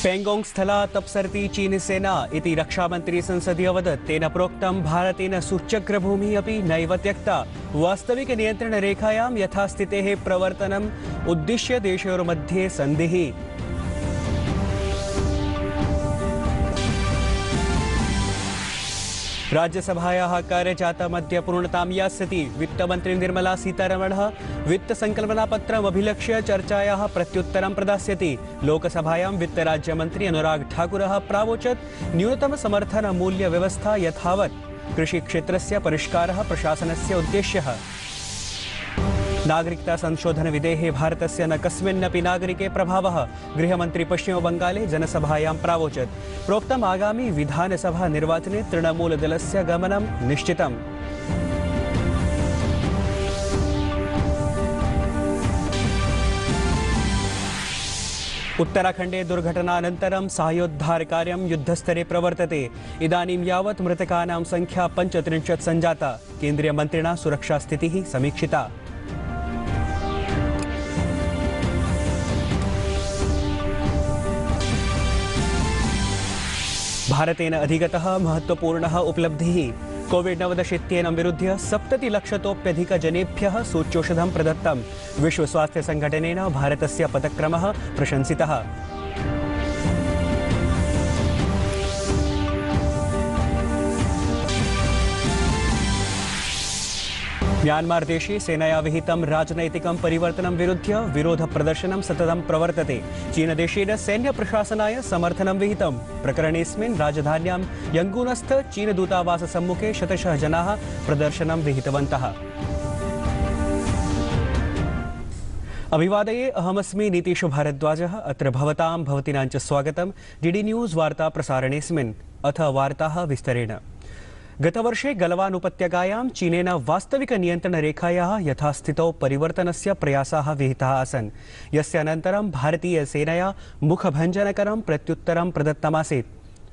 पेंगोंग स्थलात् अपसरति चीनसेना इति रक्षामंत्री संसदि अवदत्। तेन प्रोक्तं भारतेन सूच्यग्रभूमिः अपि नैव त्यक्ता। वास्तविक नियन्त्रणरेखायां यथास्थितेः प्रवर्तनम् उद्दिश्य देशयोर्मध्ये सन्धिः। राज्यसभायाः कार्यजातमद्य पूर्णतां यास्यति। वित्तमन्त्री निर्मला सीतारमणः वित्तसंकल्पनापत्रम् अभिलक्ष्य चर्चायाः प्रत्युत्तरं प्रदास्यति। लोकसभायां वित्तराज्यमन्त्री अनुराग ठाकुरः प्रावोचत् न्यूनतमसमर्थनमूल्यव्यवस्था यथावत्। कृषिक्षेत्रस्य परिष्कारः प्रशासनस्य उद्देश्यः। नागरिकता संशोधन विधेः भारतस्य न कस्मिन्नपि नागरिके प्रभावः। गृहमन्त्री पश्चिमबंगाले जनसभायां प्रावोचत्। प्रोक्तम् आगामी विधानसभा निर्वाचने तृणमूलदलस्य गमनं निश्चितम्। उत्तराखण्डे दुर्घटनानन्तरं साहाय्योद्धारकार्यं युद्धस्तरे प्रवर्तते। इदानीं यावत् मृतकानां संख्या 35 सञ्जाता। केन्द्रीयमन्त्रिणा सुरक्षास्थितिः समीक्षिता। भारतेन अधिगतः महत्वपूर्णः उपलब्धिः। कोविड-19 इत्येनं विरुध्य 70 लक्षतोप्यधिकजनेभ्यः सूच्यौषधं प्रदत्तम्। विश्वस्वास्थ्यसंघटनेन भारतस्य पदक्रमः प्रशंसितः। म्यांमार देशे सेनया विहितं राजनैतिकं परिवर्तनं विरुध्य विरोधप्रदर्शनं सततं प्रवर्तते। चीनदेशेन सैन्यप्रशासनाय समर्थनं विहितं। प्रकरणेऽस्मिन् राजधान्यां यंगूनस्थ चीनदूतावाससम्मुखे शतशः जनाः प्रदर्शनं विहितवन्तः। अभिवादये, अहमस्मि नीतीशो भारद्वाजः। अत्र भवतां भवतीनां च स्वागतं डीडी न्यूज़ वार्ता प्रसारणेऽस्मिन्। अथ वार्ताः विस्तरेण। गतवर्षे गलवान उपत्यकायां चीनेन वास्तविक नियन्त्रणरेखायाः यथास्थितौ परिवर्तनस्य प्रयासाः विहिताः आसन्, यस्य अनन्तरं भारतीयसेनया मुखभञ्जनकरं प्रत्युत्तरं प्रदत्तमासीत्।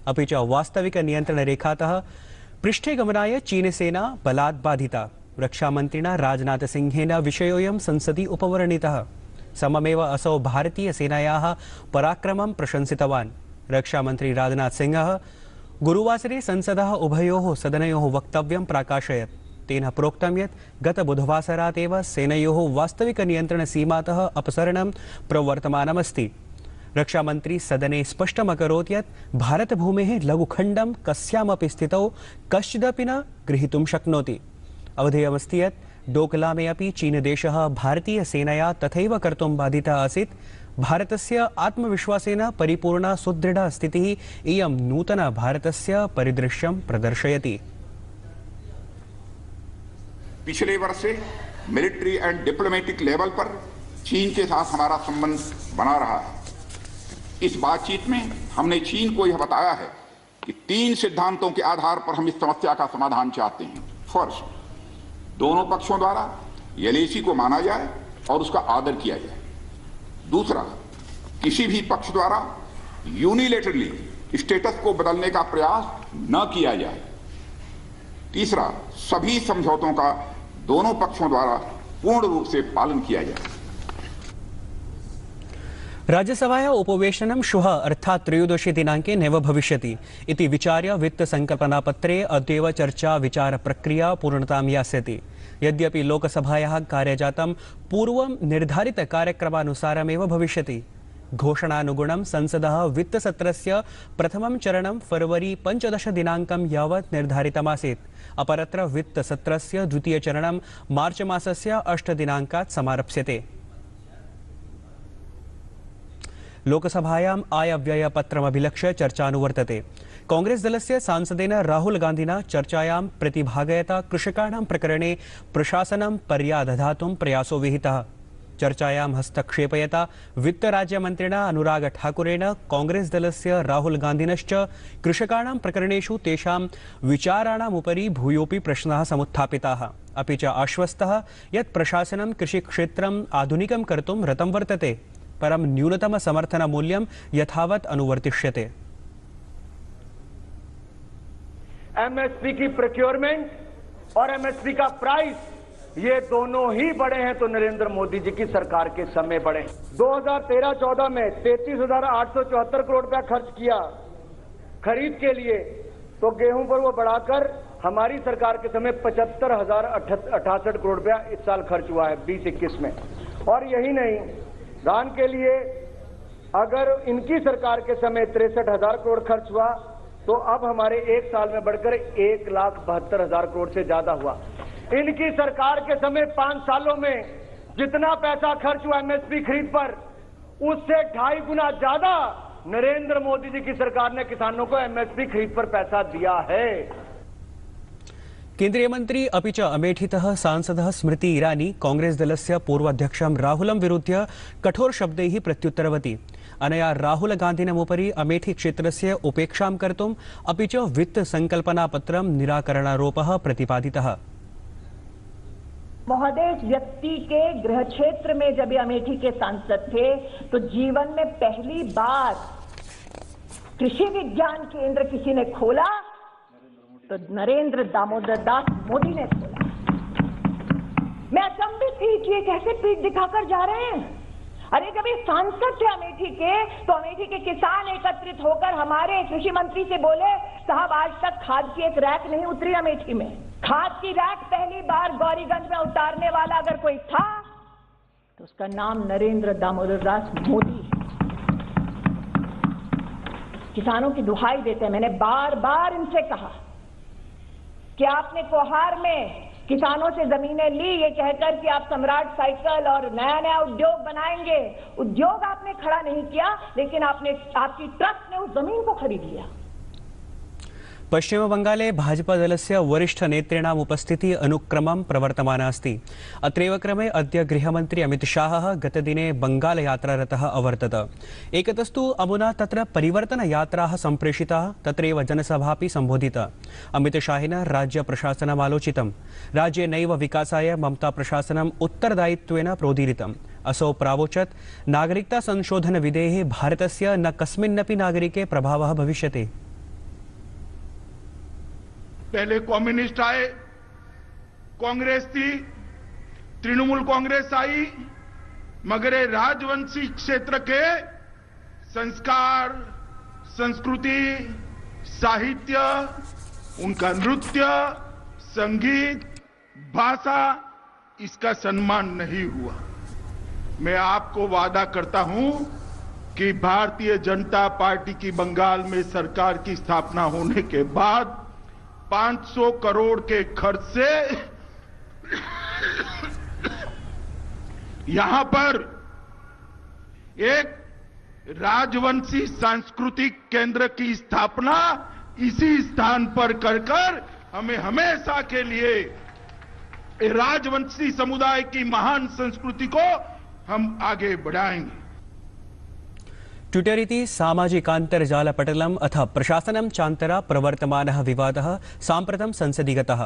अपि च वास्तविक नियन्त्रणरेखातः पृष्ठे गमनाय चीनसेना बलात् बाधिता। रक्षामन्त्रिणा राजनाथसिंहेन विषयोऽयं संसदि उपवर्णितः। सममेव असौ भारतीयसेनायाः पराक्रमं प्रशंसितवान्। रक्षामन्त्री राजनाथसिंहः गुरुवासरे संसदः उभयोः सदनयोः वक्तव्यं प्राकाशयत्। तेन प्रोक्तं यत् गतबुधवासरात् एव सेनयोः वास्तविकनियन्त्रणसीमातः अपसरणं प्रवर्तमानमस्ति। रक्षामन्त्री सदने स्पष्टमकरोत् यत् भारतभूमेः लघुखण्डं कस्यामपि स्थितौ कश्चिदपि न ग्रहीतुं शक्नोति। अवधेयमस्ति यत् डोकलामे अपि चीनदेशः भारतीयसेनया तथैव कर्तुं बाधितः आसीत्। भारतस्य आत्मविश्वासेन परिपूर्णा सुदृढ़ा स्थितिः इयं नूतन भारतस्य परिदृश्यं प्रदर्शयति। पिछले वर्ष से मिलिट्री एंड डिप्लोमेटिक लेवल पर चीन के साथ हमारा संबंध बना रहा है। इस बातचीत में हमने चीन को यह बताया है कि 3 सिद्धांतों के आधार पर हम इस समस्या का समाधान चाहते हैं। फर्स्ट, दोनों पक्षों द्वारा एलएसी को माना जाए और उसका आदर किया जाए। दूसरा, किसी भी पक्ष द्वारा यूनिलेटरली स्टेटस को बदलने का प्रयास न किया जाए। तीसरा, सभी समझौतों का दोनों पक्षों द्वारा पूर्ण रूप से पालन किया जाए। राज्यसभाया उपवेशनं श्वः अर्थात् 13 दिनाङ्के नैव भविष्यति इति विचार्य वित्तसंकल्पनापत्रे अद्यैव चर्चा विचारप्रक्रिया पूर्णतां यास्यति। यद्यपि लोकसभायाः कार्यजातं पूर्वं निर्धारितकार्यक्रमानुसारमेव भविष्यति। घोषणानुगुणं संसदः वित्तसत्रस्य प्रथमं चरणं फरवरी 15 दिनाङ्कं यावत् निर्धारितमासीत्। अपरत्र वित्तसत्रस्य द्वितीयचरणं मार्च मासस्य 8 दिनाङ्कात् समारप्स्यते। लोकसभायाम् आयव्ययपत्रमभिलक्ष्य चर्चानुवर्तते। कांग्रेस दलस्य सांसदेन राहुल गान्धिना चर्चायां प्रतिभागयता कृषकाणां प्रकरणे प्रशासनं पर्यादधातुं प्रयासो विहितः। चर्चायां हस्तक्षेपयता वित्तराज्यमन्त्रिणा अनुराग ठाकुरेण कांग्रेस दलस्य राहुल गान्धिनश्च कृषकाणां प्रकरणेषु तेषां विचाराणामुपरि भूयोऽपि प्रश्नाः समुत्थापिताः। अपि च आश्वस्तः यत् प्रशासनं कृषिक्षेत्रम् आधुनिकं कर्तुं रतं वर्तते, परं न्यूनतम समर्थन मूल्यं यथावत् अनुवर्तिष्यते। एमएसपी की प्रोक्योरमेंट और एमएसपी का प्राइस ये दोनों ही बढ़े हैं तो नरेंद्र मोदी जी की सरकार के समय बढ़े। 2013-14 में 33,874 करोड़ रुपया खर्च किया खरीद के लिए, तो गेहूं पर वो बढ़ाकर हमारी सरकार के समय 75,068 करोड़ रुपया इस साल खर्च हुआ है 2021 में। और यही नहीं, धान के लिए अगर इनकी सरकार के समय 63,000 करोड़ खर्च हुआ तो अब हमारे एक साल में बढ़कर 1,72,000 करोड़ से ज्यादा हुआ। इनकी सरकार के समय 5 सालों में जितना पैसा खर्च हुआ एमएसपी खरीद पर, उससे 2.5 गुना ज्यादा नरेंद्र मोदी जी की सरकार ने किसानों को एमएसपी खरीद पर पैसा दिया है। केंद्रीय मंत्री अपि च अमेठीतः सांसदः स्मृति ईरानी कांग्रेस दलस्य पूर्वाध्यक्षं राहुलं विरुध्य कठोरशब्दैः प्रत्युत्तरवती। अनया राहुल गान्धिनमुपरि अमेठी क्षेत्रस्य उपेक्षां कर्तुम् अपि च वित्त संकल्पनापत्रं निराकरणारोपः प्रतिपादितः। महोदय, इस व्यक्ति के गृह क्षेत्र में जब ये अमेठी के सांसद थे तो जीवन में पहली बार कृषि विज्ञान केंद्र किसी ने खोला तो नरेंद्र दामोदर दास मोदी ने खोला। मैं अचंभित थी कि ये कैसे पीठ दिखाकर जा रहे हैं। अरे जब ये सांसद थे अमेठी के, तो अमेठी के किसान एकत्रित होकर हमारे कृषि मंत्री से बोले, साहब आज तक खाद की एक रैक नहीं उतरी अमेठी में। खाद की रैक पहली बार गौरीगंज में उतारने वाला अगर कोई था तो उसका नाम नरेंद्र दामोदर दास मोदी है। किसानों की दुहाई देते हैं, मैंने बार बार इनसे कहा कि आपने कोहार में किसानों से जमीनें ली ये कहकर कि आप सम्राट साइकिल और नया नया उद्योग बनाएंगे। उद्योग आपने खड़ा नहीं किया, लेकिन आपकी ट्रस्ट ने उस जमीन को खरीद लिया। पश्चिम बंगाले भाजपा दलस्य वरिष्ठ नेतॄणाम् उपस्थितिः अनुक्रमं प्रवर्तमाना अस्ति। अत्रैव क्रमे अद्य गृहमन्त्री अमित शाहः गतदिने बंगाल यात्रारतः अवर्तत। एकतस्तु अमुना तत्र परिवर्तनयात्राः सम्प्रेषिताः, तत्रैव जनसभापि सम्बोधिता। अमित शाहेन राज्य प्रशासनम् आलोचितम्। राज्ये नैव विकासाय ममता प्रशासनम् उत्तरदायित्वेन प्रोदीरितम्। असौ प्रावोचत् नागरिकता संशोधन विधेः भारतस्य न कस्मिन्नपि नागरिके प्रभावः भविष्यति। पहले कम्युनिस्ट आए, कांग्रेस थी, तृणमूल कांग्रेस आई, मगर ये राजवंशी क्षेत्र के संस्कार, संस्कृति, साहित्य, उनका नृत्य, संगीत, भाषा, इसका सम्मान नहीं हुआ। मैं आपको वादा करता हूं कि भारतीय जनता पार्टी की बंगाल में सरकार की स्थापना होने के बाद 500 करोड़ के खर्च से यहां पर एक राजवंशी सांस्कृतिक केंद्र की स्थापना इसी स्थान पर कर हमें हमेशा के लिए राजवंशी समुदाय की महान संस्कृति को हम आगे बढ़ाएंगे। ट्विटर इति सामाजिकान्तर्जालपटलम् अथ प्रशासनं चान्तरा प्रवर्तमानः विवादः साम्प्रतं संसदि गतः।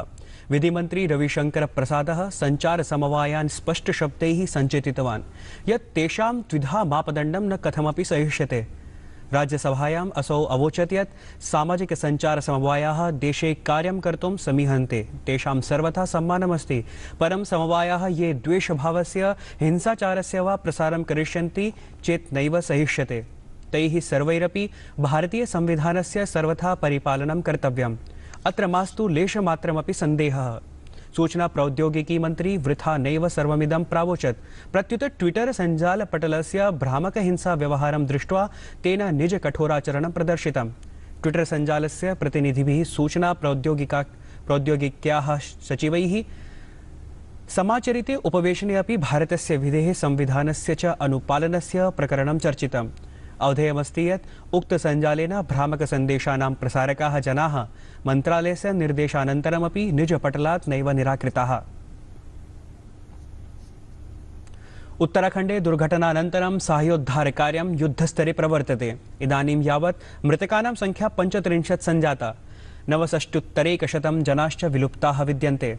विधिमन्त्री रविशंकर प्रसादः सञ्चारसमवायान् स्पष्टशब्दैः सञ्चेतितवान् यत् तेषां द्विधा मापदण्डं न कथमपि सहिष्यते। राज्यसभायाम् असौ अवोचत् यत् सामाजिकसञ्चारसमवायाः देशे कार्यं कर्तुं समीहन्ते, तेषां सर्वथा सम्मानमस्ति, परं समवायाः ये द्वेषभावस्य, हिंसाचारस्य वा प्रसारं करिष्यन्ति चेत् नैव सहिष्यते। तैः सर्वैरपि भारतीय संविधानस्य सर्वथा परिपालनं कर्तव्यम्। अत्र मास्तु लेशमात्रमपि सन्देहः। सूचना प्रौद्योगिकी मंत्री वृथा नैव सर्वमिदं प्रावोचत्। प्रत्युत ट्विटर सञ्जालपटलस्य भ्रामक हिंसा व्यवहारं दृष्ट्वा तेन निज कठोराचरणं प्रदर्शितम्। ट्विटर सञ्जालस्य प्रतिनिधिभिः सूचना प्रौद्योगिक्याः सचिवैः समाचरिते उपवेशने अपि भारतस्य विधेः संविधानस्य च अनुपालनस्य प्रकरणं चर्चितम्। अवधेयमस्ति यत् उक्त सञ्जालेन भ्रामक सन्देशानां प्रसारकाः जनाः मन्त्रालयस्य निर्देशानन्तरमपि निजपटलात् नैव निराकृताः। उत्तराखण्डे दुर्घटनानन्तरं साहाय्योद्धारकार्यं युद्धस्तरे प्रवर्तते। इदानीं यावत् मृतकानां संख्या 35 सञ्जाता। 69,100 जनाश्च विलुप्ताः विद्यन्ते।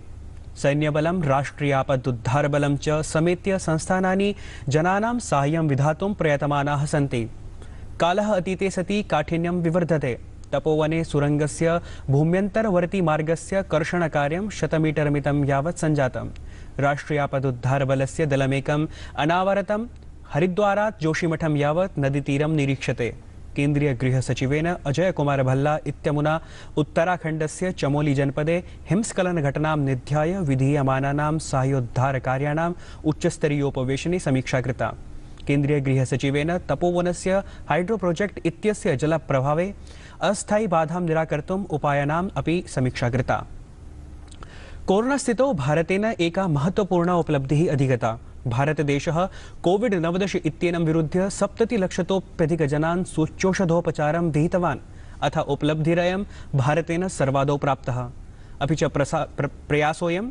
सैन्यबलं, राष्ट्रियापदुद्धारबलं च समेत्य संस्थानानि जनानां साहाय्यं विधातुं प्रयतमानाः सन्ति। कालः अतीते सति काठिन्यं विवर्धते। तपोवने सुरंगस्य भूम्यन्तरवर्ती मार्गस्य कर्षणकार्यं 100 मीटर् मितं यावत् सञ्जातम्। राष्ट्रियापदुद्धारबलस्य दलमेकम् अनावरतं हरिद्वारात् जोशीमठं यावत् नदीतीरं निरीक्षते। केन्द्रीय गृहसचिवेन अजय कुमार भल्ला इत्यमुना उत्तराखण्डस्य चमोली जनपदे हिमस्खलन घटनां निध्याय विधीयमानानां साहाय्योद्धारकार्याणाम् उच्चस्तरीयोपवेशने समीक्षा कृता। केन्द्रीय गृहसचिवेन तपोवनस्य हाइड्रो प्रोजेक्ट इत्यस्य जलप्रभावे अस्थायी बाधां निराकर्तुम् उपायानाम् अपि समीक्षा कृता। कोरोना स्थितौ भारतेन एका महत्वपूर्णा उपलब्धिः अधिगता। भारतदेशः कोविड-19 इत्येनं विरुध्य 70,00,000तोऽप्यधिकजनान् सूच्यौषधोपचारं विहितवान्। अथ उपलब्धिरयं भारतेन सर्वादौ प्राप्तः। अपि च प्रयासोऽयं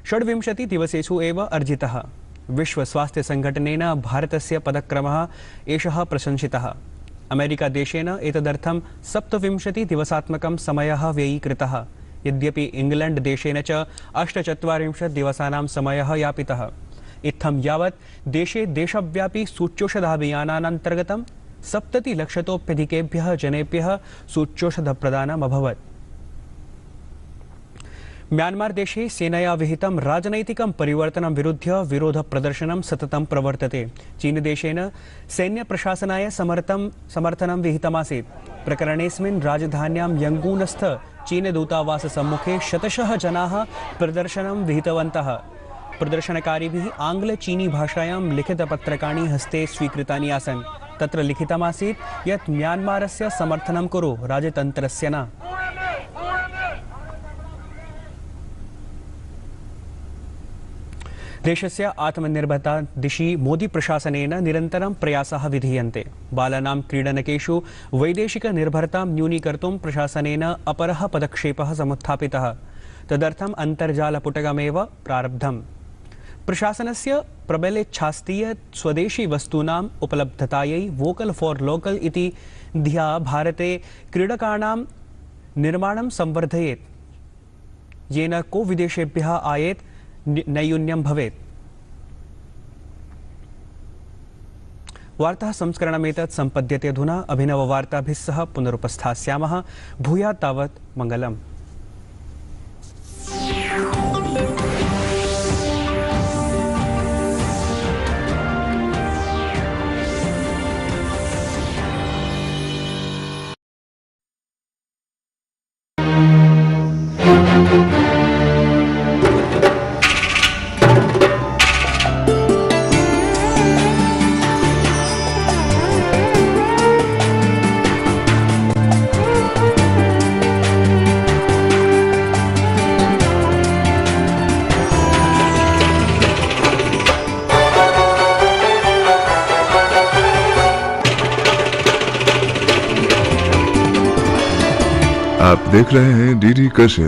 26 दिवसेषु एव अर्जितः। विश्वस्वास्थ्यसङ्घटनेन भारतस्य पदक्रमः एषः प्रशंसितः। अमेरिकादेशेन एतदर्थं 27 दिवसात्मकं समयः व्ययीकृतः। यद्यपि इंग्लैंड देशेन च 48 दिवसानां समयः यापितः। इत्थं यावत् देशे देशव्यापी सूच्यौषधाभियानान्तर्गतं 70,00,000तोऽप्यधिकेभ्यः जनेभ्यः सूच्यौषधप्रदानम् अभवत्। म्यांमार देशे सेनया विहितं राजनैतिकं परिवर्तनं विरुध्य विरोधप्रदर्शनं सततं प्रवर्तते। चीनदेशेन सैन्यप्रशासनाय समर्थनं विहितमासीत्। प्रकरणेऽस्मिन् राजधान्यां यंगूनस्थ चीनदूतावाससम्मुखे शतशः जनाः प्रदर्शनं विहितवन्तः। प्रदर्शनकारिभिः आंग्ल-चीनी भाषायां लिखितपत्रकाणि हस्ते स्वीकृतानि आसन्। तत्र लिखितमासीत् यत् म्यांमारस्य समर्थनं कुरु, राजतन्त्रस्य न। देशस्य आत्मनिर्भरता दिशि मोदी प्रशासनेन निरन्तरं प्रयासाः विधीयन्ते। बालानां क्रीडनकेषु वैदेशिकनिर्भरतां न्यूनीकर्तुं प्रशासनेन अपरः पदक्षेपः समुत्थापितः। तदर्थम् अन्तर्जालपुटकमेव प्रारब्धम्। प्रशासनस्य प्रबलेच्छास्ति यत् स्वदेशी वस्तूनाम् उपलब्धतायै वोकल फॉर लोकल इति धिया भारते क्रीडकाणां निर्माणं संवर्धयेत्, येन को विदेशेभ्यः आयेत् नैयून्यं भवेत्। वार्ता संस्करणमेतत् सम्पद्यते अधुना। अभिनववार्ताभिः सह पुनरुपस्थास्यामः। भूयात् तावत् मङ्गलम्। आप देख रहे हैं डीडी कशिर।